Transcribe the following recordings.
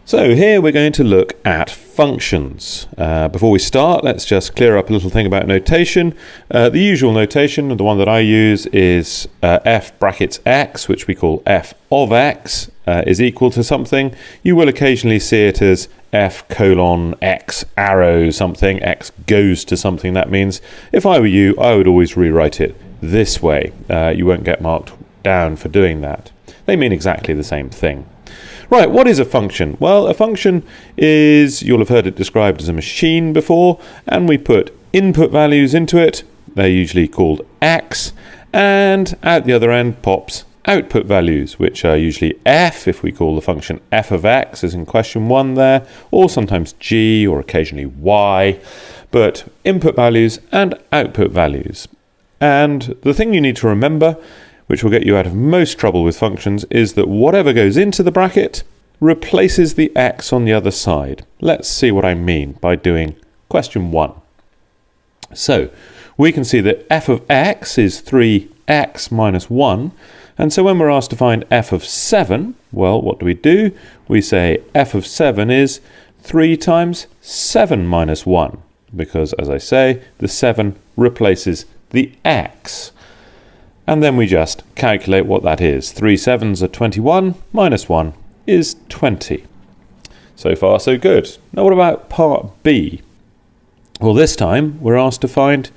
So here we're going to look at functions. Before we start, let's just clear up a little thing about notation. The usual notation, the one that I use, is f brackets x, which we call f of x, is equal to something. You will occasionally see it as f colon x arrow something, x goes to something. That means if I were you, I would always rewrite it this way. You won't get marked down for doing that. They mean exactly the same thing. Right, what is a function? Well, a function is, you'll have heard it described as a machine before, and we put input values into it. They're usually called x, and at the other end pops output values, which are usually f, if we call the function f of x, as in question 1 there, or sometimes g, or occasionally y, but input values and output values. And the thing you need to remember, which will get you out of most trouble with functions, is that whatever goes into the bracket replaces the x on the other side. Let's see what I mean by doing question 1. So we can see that f of x is 3x minus 1, and so when we're asked to find f of 7, well, what do? We say f of 7 is 3 times 7 minus 1, because, as I say, the 7 replaces the x. And then we just calculate what that is. 3 7s are 21, minus 1 is 20. So far, so good. Now what about part B? Well, this time we're asked to find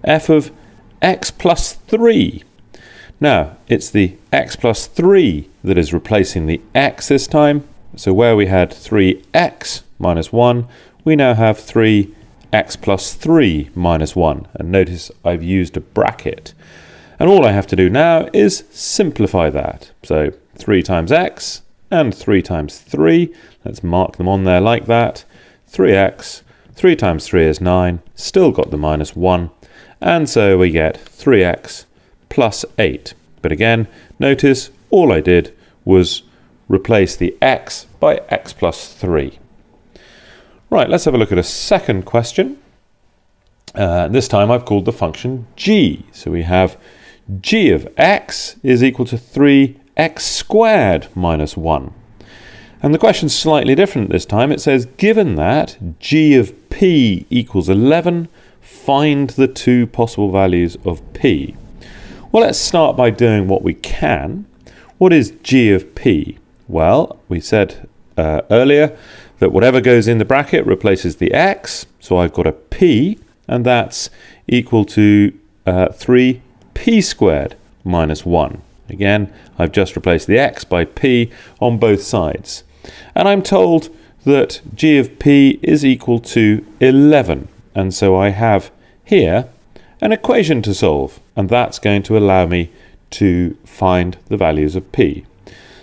f of x plus 3. Now, it's the x plus 3 that is replacing the x this time. So where we had 3x minus 1, we now have 3x plus 3 minus 1. And notice I've used a bracket. And all I have to do now is simplify that. So 3 times x and 3 times 3. Let's mark them on there like that. 3x, 3 times 3 is 9. Still got the minus 1. And so we get 3x plus 8. But again, notice all I did was replace the x by x plus 3. Right, let's have a look at a second question. This time I've called the function g. So we have g of x is equal to 3x squared minus 1. And the question's slightly different this time. It says, given that g of p equals 11, find the two possible values of p. Well, let's start by doing what we can. What is g of p? Well, we said earlier that whatever goes in the bracket replaces the x. So I've got a p, and that's equal to 3 p squared minus 1. Again, I've just replaced the x by p on both sides. And I'm told that g of p is equal to 11. And so I have here an equation to solve. And that's going to allow me to find the values of p.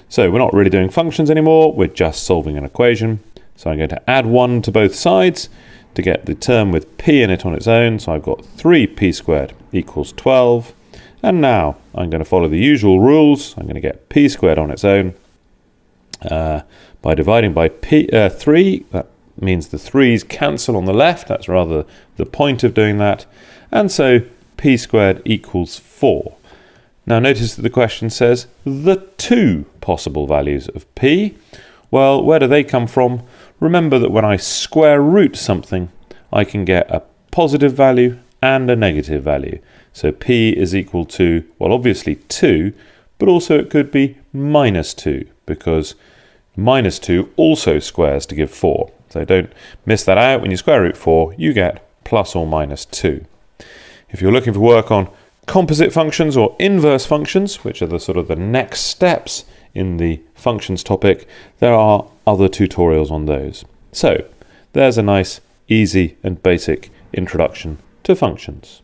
So we're not really doing functions anymore. We're just solving an equation. So I'm going to add 1 to both sides to get the term with p in it on its own. So I've got 3p squared equals 12. And now I'm going to follow the usual rules. I'm going to get p squared on its own by dividing by 3. That means the 3's cancel on the left. That's rather the point of doing that. And so p squared equals 4. Now notice that the question says the two possible values of p. Well, where do they come from? Remember that when I square root something, I can get a positive value and a negative value. So p is equal to, well, obviously 2, but also it could be minus 2, because minus 2 also squares to give 4. So don't miss that out. When you square root 4, you get plus or minus 2. If you're looking for work on composite functions or inverse functions, which are the sort of the next steps in the functions topic, there are other tutorials on those. So there's a nice, easy and basic introduction to functions.